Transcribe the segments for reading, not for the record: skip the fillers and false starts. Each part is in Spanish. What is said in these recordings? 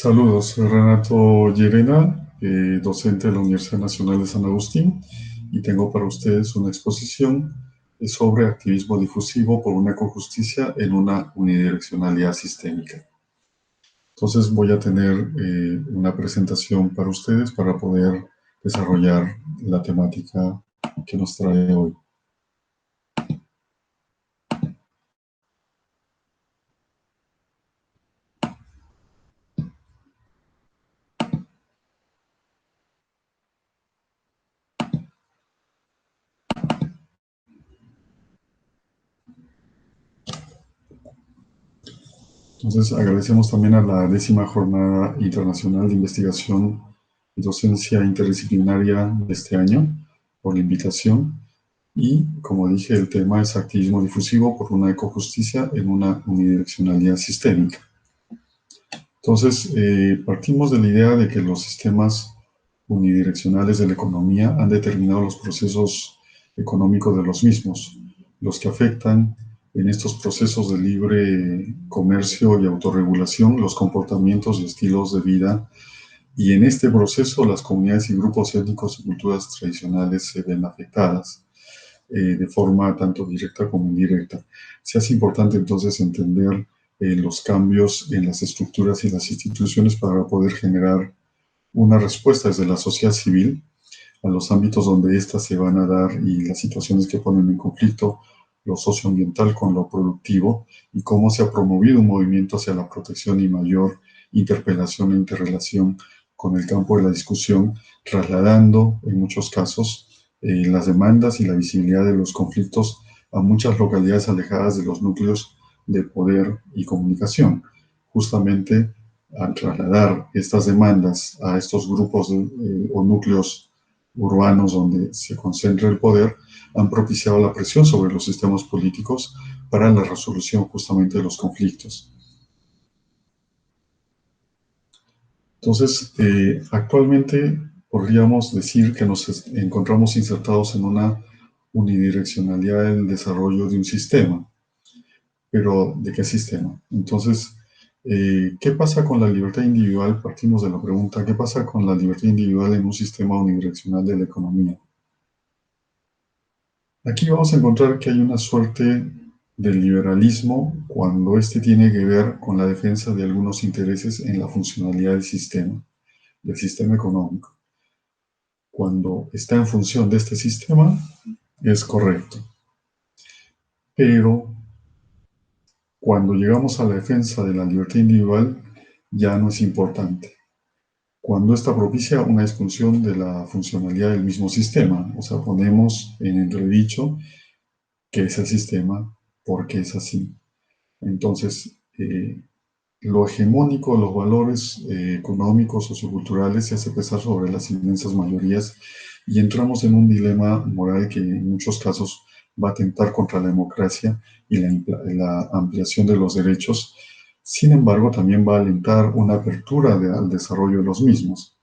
Saludos, soy Renato Llerena, docente de la Universidad Nacional de San Agustín, y tengo para ustedes una exposición sobre activismo difusivo por una ecojusticia en una unidireccionalidad sistémica. Entonces voy a tener una presentación para ustedes para poder desarrollar la temática que nos trae hoy. Entonces agradecemos también a la 10ª Jornada Internacional de Investigación y Docencia Interdisciplinaria de este año por la invitación. Y, como dije, el tema es activismo difusivo por una ecojusticia en una unidireccionalidad sistémica. Entonces, partimos de la idea de que los sistemas unidireccionales de la economía han determinado los procesos económicos de los mismos, los que afectan en estos procesos de libre comercio y autorregulación los comportamientos y estilos de vida, y en este proceso las comunidades y grupos étnicos y culturas tradicionales se ven afectadas de forma tanto directa como indirecta. Se hace importante entonces entender los cambios en las estructuras y las instituciones para poder generar una respuesta desde la sociedad civil a los ámbitos donde éstas se van a dar y las situaciones que ponen en conflicto lo socioambiental con lo productivo, y cómo se ha promovido un movimiento hacia la protección y mayor interpelación e interrelación con el campo de la discusión, trasladando en muchos casos las demandas y la visibilidad de los conflictos a muchas localidades alejadas de los núcleos de poder y comunicación. Justamente al trasladar estas demandas a estos grupos o núcleos urbanos donde se concentra el poder, han propiciado la presión sobre los sistemas políticos para la resolución justamente de los conflictos. Entonces, actualmente podríamos decir que nos encontramos insertados en una unidireccionalidad del desarrollo de un sistema. Pero, ¿de qué sistema? Entonces, ¿qué pasa con la libertad individual? Partimos de la pregunta, ¿qué pasa con la libertad individual en un sistema unidireccional de la economía? Aquí vamos a encontrar que hay una suerte del liberalismo cuando este tiene que ver con la defensa de algunos intereses en la funcionalidad del sistema económico. Cuando está en función de este sistema, es correcto. Pero cuando llegamos a la defensa de la libertad individual, ya no es importante. Cuando esta propicia una disfunción de la funcionalidad del mismo sistema, o sea, ponemos en entredicho qué es el sistema, por qué es así. Entonces, lo hegemónico, los valores económicos, socioculturales se hace pesar sobre las inmensas mayorías, y entramos en un dilema moral que en muchos casos va a atentar contra la democracia y la ampliación de los derechos. Sin embargo, también va a alentar una apertura al desarrollo de los mismos.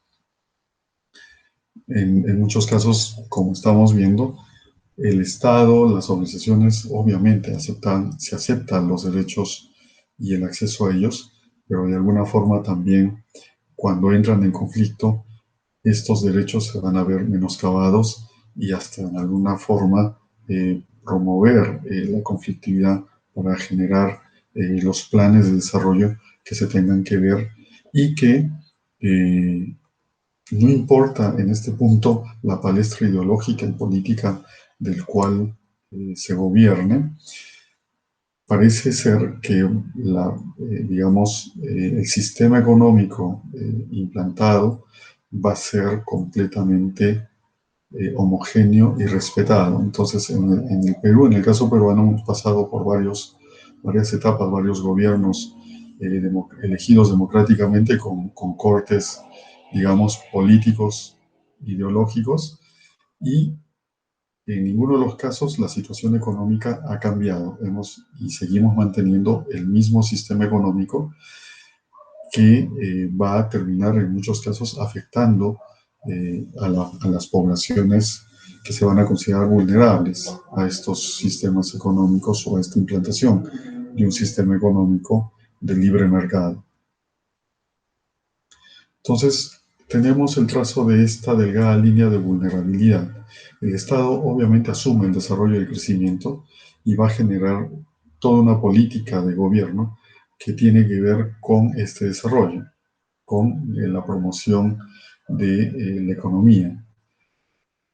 En muchos casos, como estamos viendo, el Estado, las organizaciones, obviamente se aceptan los derechos y el acceso a ellos, pero de alguna forma también, cuando entran en conflicto, estos derechos se van a ver menoscabados y hasta en alguna forma promover la conflictividad para generar los planes de desarrollo que se tengan que ver, y que no importa en este punto la palestra ideológica y política del cual se gobierne. Parece ser que el sistema económico implantado va a ser completamente homogéneo y respetado. Entonces, en el Perú, en el caso peruano, hemos pasado por varias etapas, varios gobiernos elegidos democráticamente con cortes, digamos, políticos, ideológicos, y en ninguno de los casos la situación económica ha cambiado. Y seguimos manteniendo el mismo sistema económico que va a terminar en muchos casos afectando a las poblaciones que se van a considerar vulnerables a estos sistemas económicos o a esta implantación de un sistema económico de libre mercado. Entonces, tenemos el trazo de esta delgada línea de vulnerabilidad. El Estado obviamente asume el desarrollo y el crecimiento y va a generar toda una política de gobierno que tiene que ver con este desarrollo, con la promoción de la economía.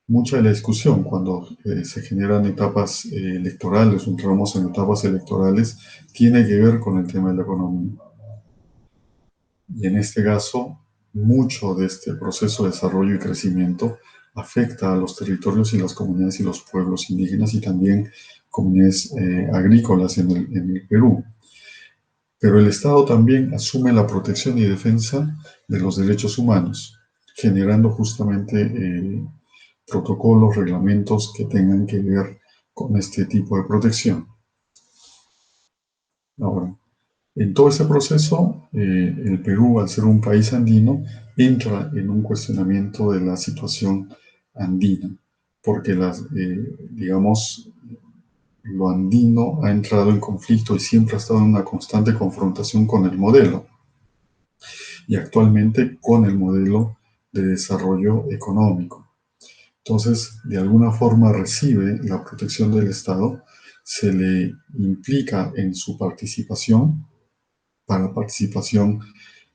Mucha de la discusión cuando se generan etapas electorales o entramos en etapas electorales tiene que ver con el tema de la economía. Y en este caso, mucho de este proceso de desarrollo y crecimiento afecta a los territorios y las comunidades y los pueblos indígenas y también comunidades agrícolas en el Perú. Pero el Estado también asume la protección y defensa de los derechos humanos, generando justamente protocolos, reglamentos que tengan que ver con este tipo de protección. Ahora, en todo ese proceso, el Perú, al ser un país andino, entra en un cuestionamiento de la situación andina, porque digamos, lo andino ha entrado en conflicto y siempre ha estado en una constante confrontación con el modelo, y actualmente con el modelo de desarrollo económico. Entonces, de alguna forma recibe la protección del Estado, se le implica en su participación, para participación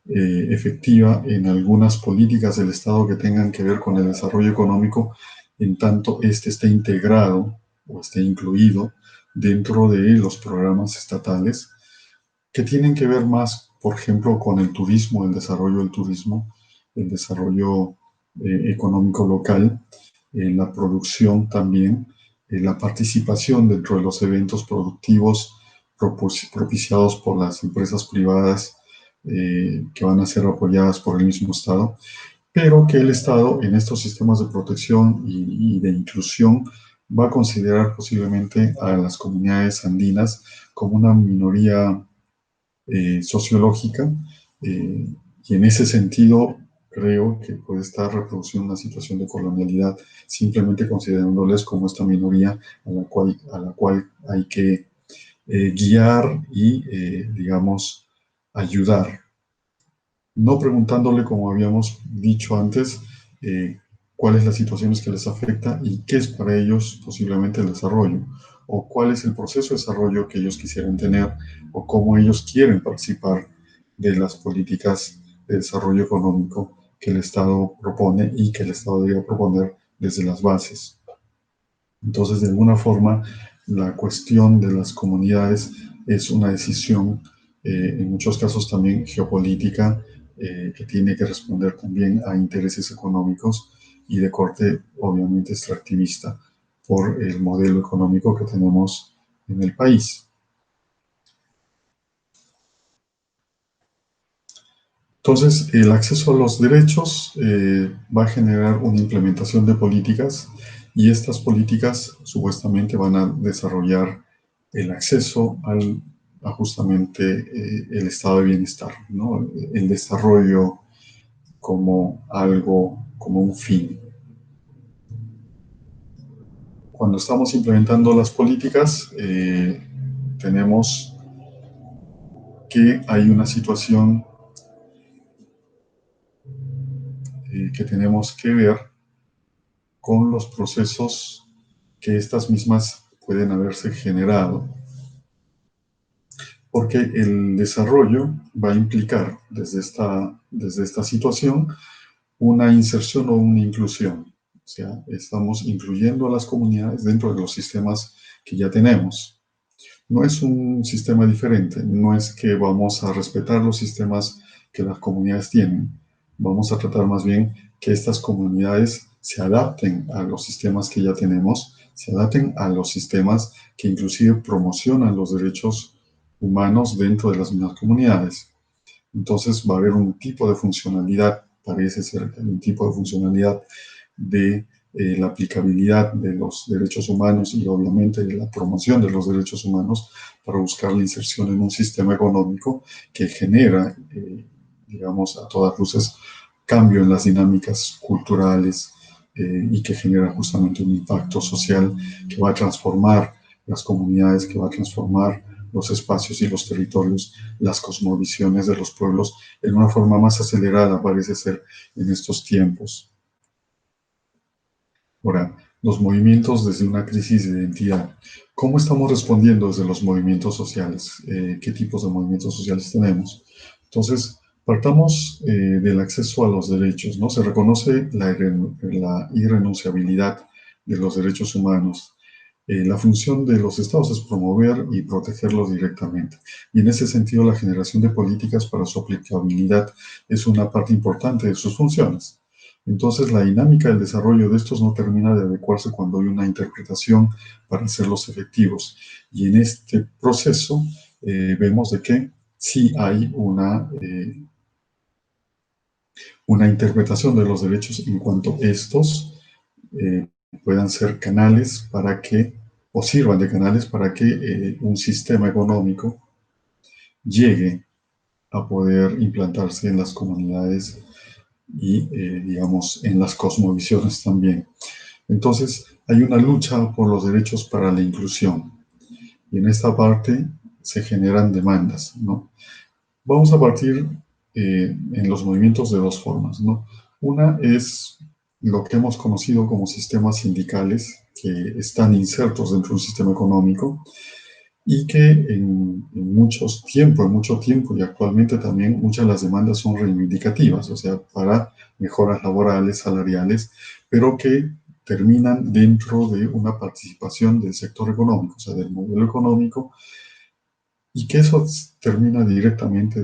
efectiva en algunas políticas del Estado que tengan que ver con el desarrollo económico, en tanto este esté integrado o esté incluido dentro de los programas estatales que tienen que ver más, por ejemplo, con el turismo, el desarrollo del turismo, el desarrollo económico local, la producción también, la participación dentro de los eventos productivos propiciados por las empresas privadas que van a ser apoyadas por el mismo Estado, pero que el Estado en estos sistemas de protección y de inclusión va a considerar posiblemente a las comunidades andinas como una minoría sociológica, y en ese sentido creo que puede estar reproduciendo una situación de colonialidad, simplemente considerándoles como esta minoría a la cual hay que guiar y, digamos, ayudar. No preguntándole, como habíamos dicho antes, cuáles las situaciones que les afecta y qué es para ellos posiblemente el desarrollo, o cuál es el proceso de desarrollo que ellos quisieran tener, o cómo ellos quieren participar de las políticas de desarrollo económico que el Estado propone y que el Estado debe proponer desde las bases. Entonces, de alguna forma, la cuestión de las comunidades es una decisión, en muchos casos también geopolítica, que tiene que responder también a intereses económicos y de corte, obviamente, extractivista por el modelo económico que tenemos en el país. Entonces, el acceso a los derechos va a generar una implementación de políticas y estas políticas supuestamente van a desarrollar el acceso a justamente el estado de bienestar, ¿no? El desarrollo como algo, como un fin. Cuando estamos implementando las políticas, tenemos que hay una situación que tenemos que ver con los procesos que estas mismas pueden haberse generado, porque el desarrollo va a implicar desde esta situación una inserción o una inclusión. O sea, estamos incluyendo a las comunidades dentro de los sistemas que ya tenemos. No es un sistema diferente, no es que vamos a respetar los sistemas que las comunidades tienen. Vamos a tratar más bien que estas comunidades se adapten a los sistemas que ya tenemos, se adapten a los sistemas que inclusive promocionan los derechos humanos dentro de las mismas comunidades. Entonces va a haber un tipo de funcionalidad, parece ser un tipo de funcionalidad de la aplicabilidad de los derechos humanos y obviamente de la promoción de los derechos humanos para buscar la inserción en un sistema económico que genera, digamos, a todas luces, cambio en las dinámicas culturales y que genera justamente un impacto social que va a transformar las comunidades, que va a transformar los espacios y los territorios, las cosmovisiones de los pueblos en una forma más acelerada, parece ser, en estos tiempos. Ahora, los movimientos desde una crisis de identidad. ¿Cómo estamos respondiendo desde los movimientos sociales? ¿Qué tipos de movimientos sociales tenemos? Entonces, partamos del acceso a los derechos, ¿no? Se reconoce la irrenunciabilidad de los derechos humanos. La función de los estados es promover y protegerlos directamente. Y en ese sentido, la generación de políticas para su aplicabilidad es una parte importante de sus funciones. Entonces, la dinámica del desarrollo de estos no termina de adecuarse cuando hay una interpretación para hacerlos efectivos. Y en este proceso vemos de que sí hay una interpretación de los derechos en cuanto estos eh, puedan ser canales para que, o sirvan de canales para que un sistema económico llegue a poder implantarse en las comunidades y, digamos, en las cosmovisiones también. Entonces, hay una lucha por los derechos para la inclusión. Y en esta parte se generan demandas, ¿no? Vamos a partir en los movimientos de dos formas, ¿no? Una es lo que hemos conocido como sistemas sindicales que están insertos dentro de un sistema económico y que en mucho tiempo y actualmente también muchas de las demandas son reivindicativas, o sea, para mejoras laborales, salariales, pero que terminan dentro de una participación del sector económico, o sea, del modelo económico, y que eso termina directamente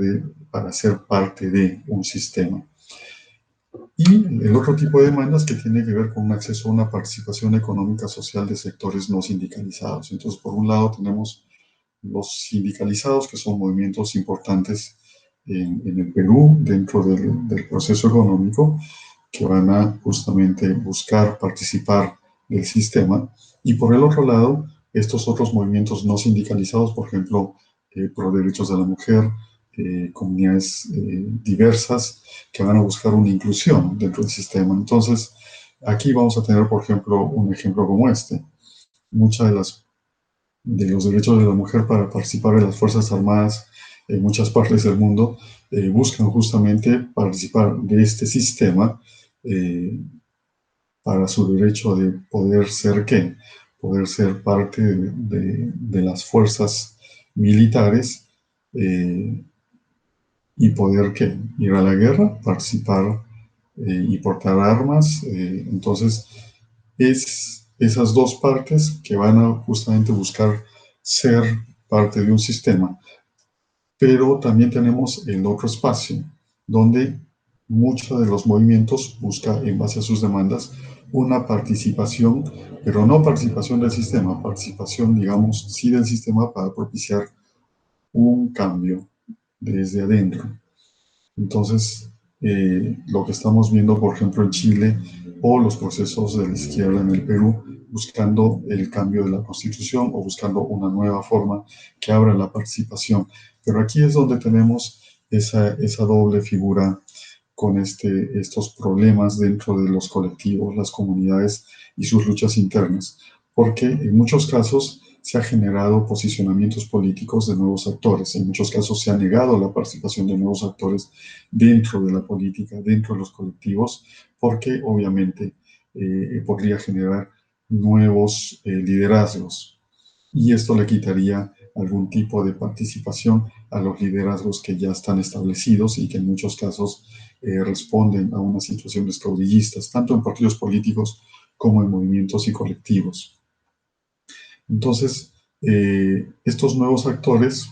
para ser parte de un sistema. Y el otro tipo de demandas que tiene que ver con un acceso a una participación económica social de sectores no sindicalizados. Entonces, por un lado tenemos los sindicalizados, que son movimientos importantes en el Perú dentro del proceso económico, que van a justamente buscar participar del sistema. Y por el otro lado, estos otros movimientos no sindicalizados, por ejemplo, pro derechos de la mujer, comunidades diversas, que van a buscar una inclusión dentro del sistema. Entonces, aquí vamos a tener, por ejemplo, un ejemplo como este. Muchas de los derechos de la mujer para participar en las Fuerzas Armadas en muchas partes del mundo, buscan justamente participar de este sistema eh, para su derecho de poder ser ¿qué? Poder ser parte de las fuerzas militares y poder ¿qué? Ir a la guerra, participar y portar armas. Entonces, es esas dos partes que van a justamente buscar ser parte de un sistema. Pero también tenemos el otro espacio, donde muchos de los movimientos buscan, en base a sus demandas, una participación, pero no participación del sistema, participación, digamos, sí del sistema para propiciar un cambio desde adentro. Entonces, lo que estamos viendo, por ejemplo, en Chile o los procesos de la izquierda en el Perú, buscando el cambio de la Constitución o buscando una nueva forma que abra la participación. Pero aquí es donde tenemos esa doble figura con estos problemas dentro de los colectivos, las comunidades y sus luchas internas, porque en muchos casos se ha generado posicionamientos políticos de nuevos actores, en muchos casos se ha negado la participación de nuevos actores dentro de la política, dentro de los colectivos, porque obviamente podría generar nuevos liderazgos y esto le quitaría algún tipo de participación a los liderazgos que ya están establecidos y que en muchos casos responden a unas situaciones caudillistas, tanto en partidos políticos como en movimientos y colectivos. Entonces, estos nuevos actores,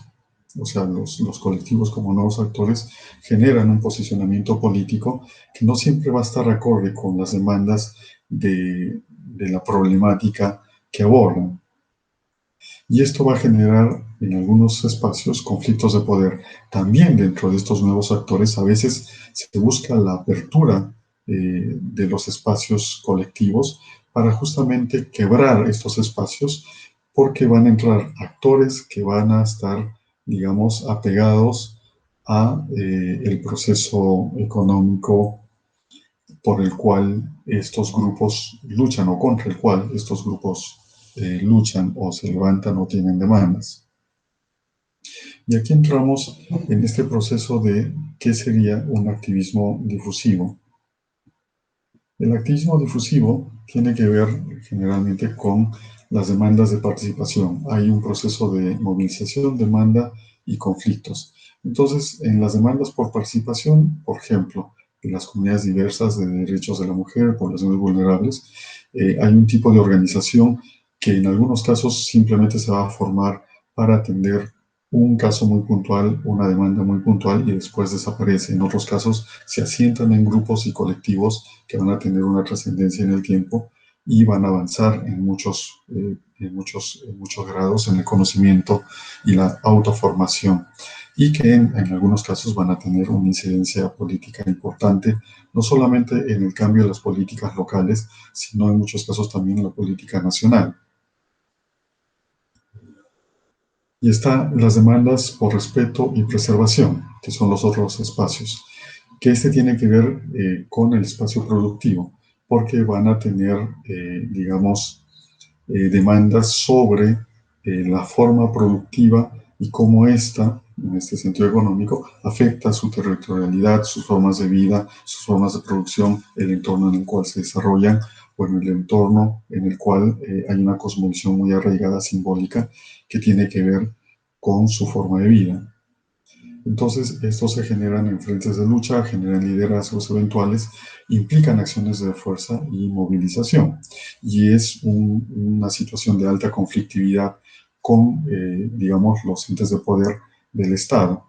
o sea, los colectivos como nuevos actores, generan un posicionamiento político que no siempre va a estar acorde con las demandas de la problemática que abordan. Y esto va a generar en algunos espacios conflictos de poder. También dentro de estos nuevos actores a veces se busca la apertura de los espacios colectivos para justamente quebrar estos espacios porque van a entrar actores que van a estar, digamos, apegados a el proceso económico por el cual estos grupos luchan o contra el cual estos grupos luchan o se levantan o tienen demandas. Y aquí entramos en este proceso de qué sería un activismo difusivo. El activismo difusivo tiene que ver generalmente con las demandas de participación. Hay un proceso de movilización, demanda y conflictos. Entonces, en las demandas por participación, por ejemplo, en las comunidades diversas de derechos de la mujer, poblaciones vulnerables, hay un tipo de organización que en algunos casos simplemente se va a formar para atender un caso muy puntual, una demanda muy puntual y después desaparece. En otros casos se asientan en grupos y colectivos que van a tener una trascendencia en el tiempo y van a avanzar en muchos grados en el conocimiento y la autoformación y que en algunos casos van a tener una incidencia política importante, no solamente en el cambio de las políticas locales, sino en muchos casos también en la política nacional. Y están las demandas por respeto y preservación, que son los otros espacios, que este tiene que ver con el espacio productivo, porque van a tener, digamos, demandas sobre la forma productiva y cómo esta, en este sentido económico, afecta su territorialidad, sus formas de vida, sus formas de producción, el entorno en el cual se desarrollan, o en el entorno en el cual hay una cosmovisión muy arraigada, simbólica, que tiene que ver con su forma de vida. Entonces, estos se generan en frentes de lucha, generan liderazgos eventuales, implican acciones de fuerza y movilización. Y es una situación de alta conflictividad con, digamos, los entes de poder del Estado.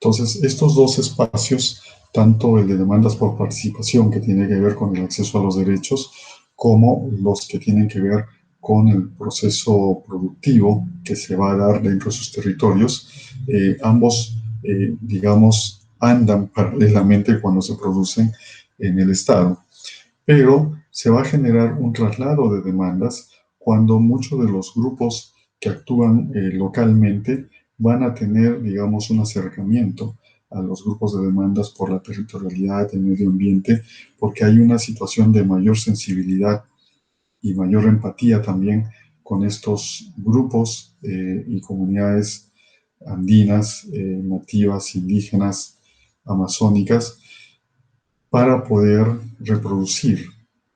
Entonces, estos dos espacios, tanto el de demandas por participación, que tiene que ver con el acceso a los derechos, como los que tienen que ver con el proceso productivo que se va a dar dentro de sus territorios, ambos, digamos, andan paralelamente cuando se producen en el Estado. Pero se va a generar un traslado de demandas cuando muchos de los grupos que actúan localmente van a tener, digamos, un acercamiento a los grupos de demandas por la territorialidad, el medio ambiente, porque hay una situación de mayor sensibilidad y mayor empatía también con estos grupos y comunidades andinas, nativas, indígenas, amazónicas, para poder reproducir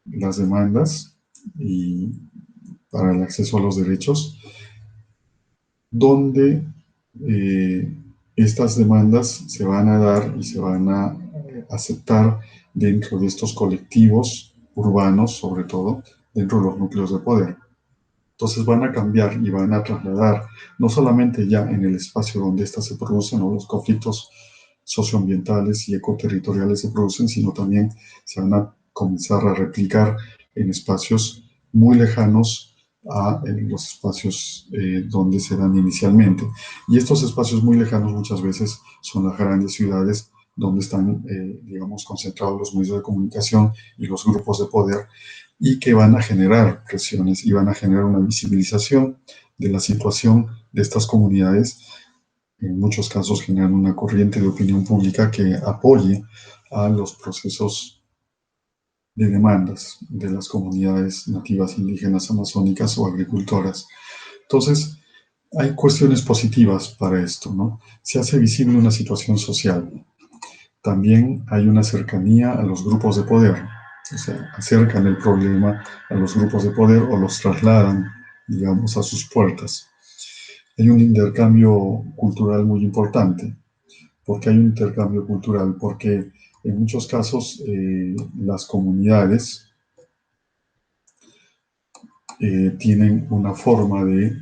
las demandas y para el acceso a los derechos, donde eh, estas demandas se van a dar y se van a aceptar dentro de estos colectivos urbanos, sobre todo, dentro de los núcleos de poder. Entonces van a cambiar y van a trasladar, no solamente ya en el espacio donde éstas se producen o los conflictos socioambientales y ecoterritoriales se producen, sino también se van a comenzar a replicar en espacios muy lejanos a los espacios donde se dan inicialmente. Y estos espacios muy lejanos muchas veces son las grandes ciudades donde están, digamos, concentrados los medios de comunicación y los grupos de poder y que van a generar presiones y van a generar una visibilización de la situación de estas comunidades. En muchos casos generan una corriente de opinión pública que apoye a los procesos de demandas de las comunidades nativas indígenas amazónicas o agricultoras. Entonces, hay cuestiones positivas para esto, ¿no? Se hace visible una situación social. También hay una cercanía a los grupos de poder, o sea, acercan el problema a los grupos de poder o los trasladan, digamos, a sus puertas. Hay un intercambio cultural muy importante. ¿Por qué hay un intercambio cultural? Porque en muchos casos las comunidades tienen una forma de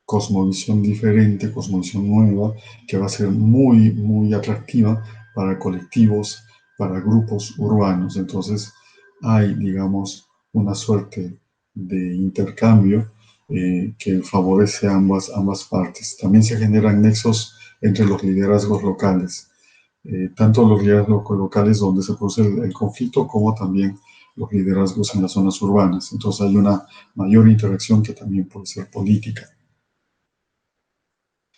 cosmovisión diferente, cosmovisión nueva, que va a ser muy, muy atractiva para colectivos, para grupos urbanos. Entonces hay, digamos, una suerte de intercambio que favorece a ambas partes. También se generan nexos entre los liderazgos locales, tanto los liderazgos locales donde se produce el conflicto, como también los liderazgos en las zonas urbanas. Entonces hay una mayor interacción que también puede ser política.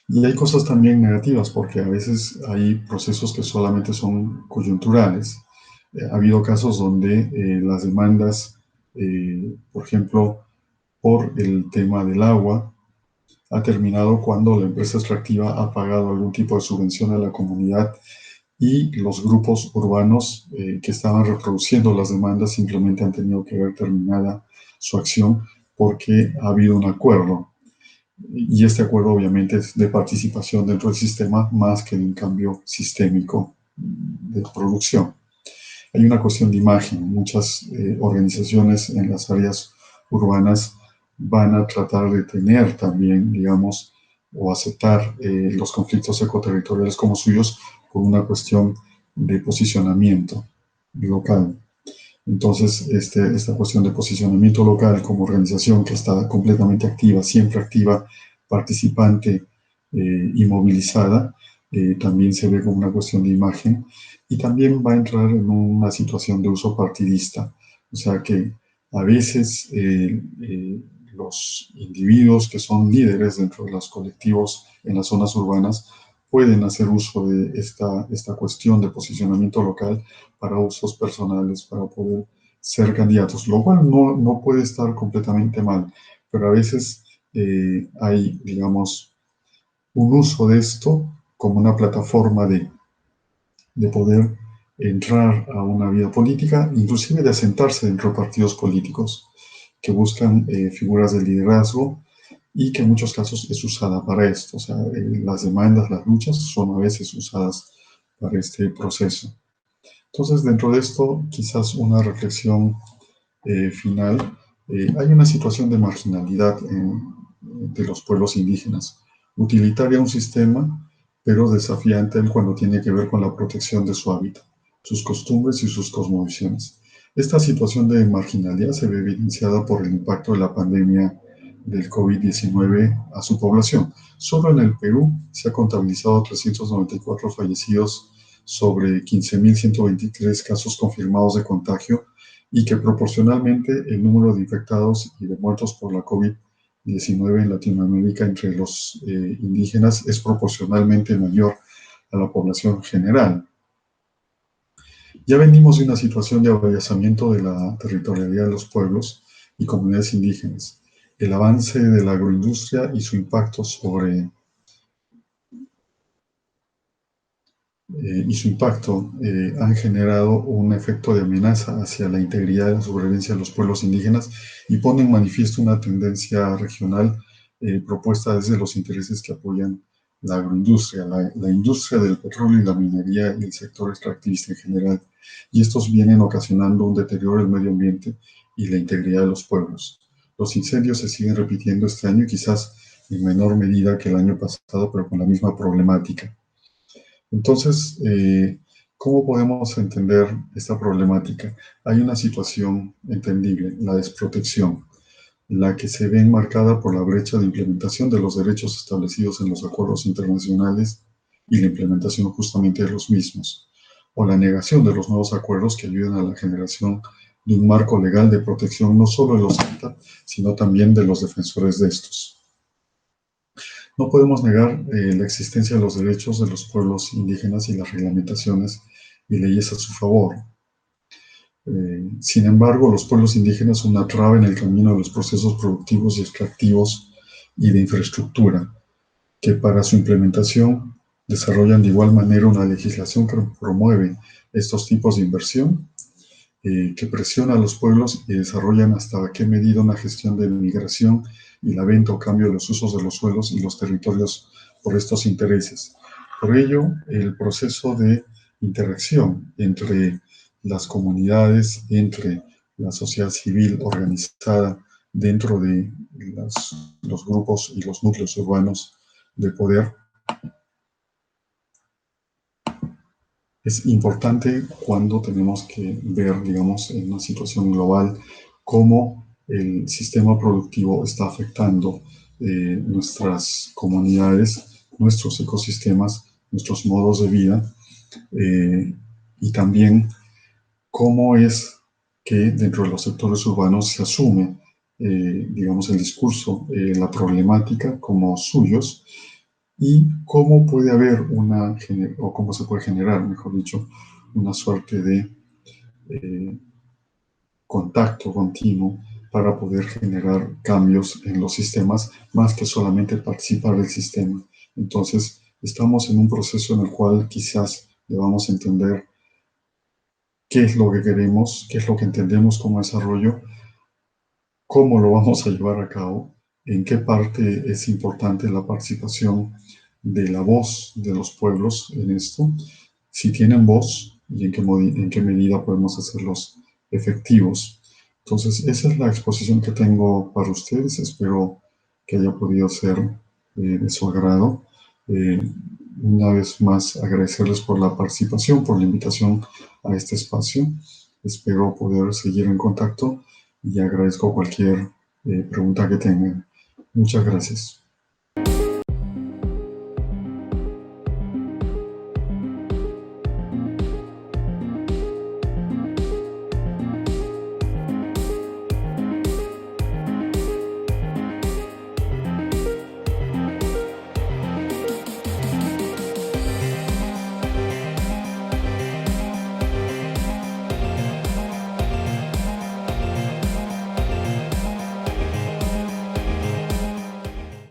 Y hay cosas también negativas, porque a veces hay procesos que solamente son coyunturales. Ha habido casos donde las demandas, por ejemplo, por el tema del agua, ha terminado cuando la empresa extractiva ha pagado algún tipo de subvención a la comunidad y los grupos urbanos que estaban reproduciendo las demandas simplemente han tenido que ver terminada su acción porque ha habido un acuerdo. Y este acuerdo obviamente es de participación dentro del sistema más que de un cambio sistémico de producción. Hay una cuestión de imagen. Muchas organizaciones en las áreas urbanas van a tratar de tener también, digamos, o aceptar los conflictos ecoterritoriales como suyos por una cuestión de posicionamiento local. Entonces, esta cuestión de posicionamiento local como organización que está completamente activa, siempre activa, participante y movilizada, también se ve como una cuestión de imagen y también va a entrar en una situación de uso partidista. O sea que a veces los individuos que son líderes dentro de los colectivos en las zonas urbanas pueden hacer uso de esta cuestión de posicionamiento local para usos personales, para poder ser candidatos, lo cual no puede estar completamente mal, pero a veces hay, digamos, un uso de esto como una plataforma de poder entrar a una vida política, inclusive de asentarse dentro de partidos políticos que buscan figuras de liderazgo y que en muchos casos es usada para esto. O sea, las demandas, las luchas son a veces usadas para este proceso. Entonces, dentro de esto, quizás una reflexión final. Hay una situación de marginalidad de los pueblos indígenas. Utilitaria un sistema, pero desafiante cuando tiene que ver con la protección de su hábitat, sus costumbres y sus cosmovisiones. Esta situación de marginalidad se ve evidenciada por el impacto de la pandemia del COVID-19 a su población. Solo en el Perú se ha contabilizado 394 fallecidos sobre 15.123 casos confirmados de contagio y que proporcionalmente el número de infectados y de muertos por la COVID-19 en Latinoamérica entre los indígenas es proporcionalmente mayor a la población general. Ya venimos de una situación de avallazamiento de la territorialidad de los pueblos y comunidades indígenas, el avance de la agroindustria y su impacto han generado un efecto de amenaza hacia la integridad y la sobrevivencia de los pueblos indígenas y pone en manifiesto una tendencia regional propuesta desde los intereses que apoyan la agroindustria, la industria del petróleo y la minería y el sector extractivista en general. Y estos vienen ocasionando un deterioro del medio ambiente y la integridad de los pueblos. Los incendios se siguen repitiendo este año, quizás en menor medida que el año pasado, pero con la misma problemática. Entonces, ¿cómo podemos entender esta problemática? Hay una situación entendible, la desprotección, la que se ve enmarcada por la brecha de implementación de los derechos establecidos en los acuerdos internacionales y la implementación justamente de los mismos, o la negación de los nuevos acuerdos que ayuden a la generación de un marco legal de protección no solo de los hábitats, sino también de los defensores de estos. No podemos negar la existencia de los derechos de los pueblos indígenas y las reglamentaciones y leyes a su favor. Sin embargo, los pueblos indígenas son una traba en el camino de los procesos productivos y extractivos y de infraestructura, que para su implementación desarrollan de igual manera una legislación que promueve estos tipos de inversión, que presiona a los pueblos y desarrollan hasta qué medida una gestión de migración y la venta o cambio de los usos de los suelos y los territorios por estos intereses. Por ello, el proceso de interacción entre las comunidades, entre la sociedad civil organizada dentro de los grupos y los núcleos urbanos de poder, es importante cuando tenemos que ver, digamos, en una situación global, cómo el sistema productivo está afectando nuestras comunidades, nuestros ecosistemas, nuestros modos de vida, eh, y también cómo es que dentro de los sectores urbanos se asume, digamos, el discurso, la problemática como suyos, y cómo puede haber o cómo se puede generar, mejor dicho, una suerte de contacto continuo para poder generar cambios en los sistemas, más que solamente participar del sistema. Entonces, estamos en un proceso en el cual quizás debamos entender qué es lo que queremos, qué es lo que entendemos como desarrollo, cómo lo vamos a llevar a cabo, en qué parte es importante la participación de la voz de los pueblos en esto, si tienen voz y en qué medida podemos hacerlos efectivos. Entonces, esa es la exposición que tengo para ustedes. Espero que haya podido ser de su agrado. Eh, una vez más, agradecerles por la participación, por la invitación a este espacio. Espero poder seguir en contacto y agradezco cualquier pregunta que tengan. Muchas gracias.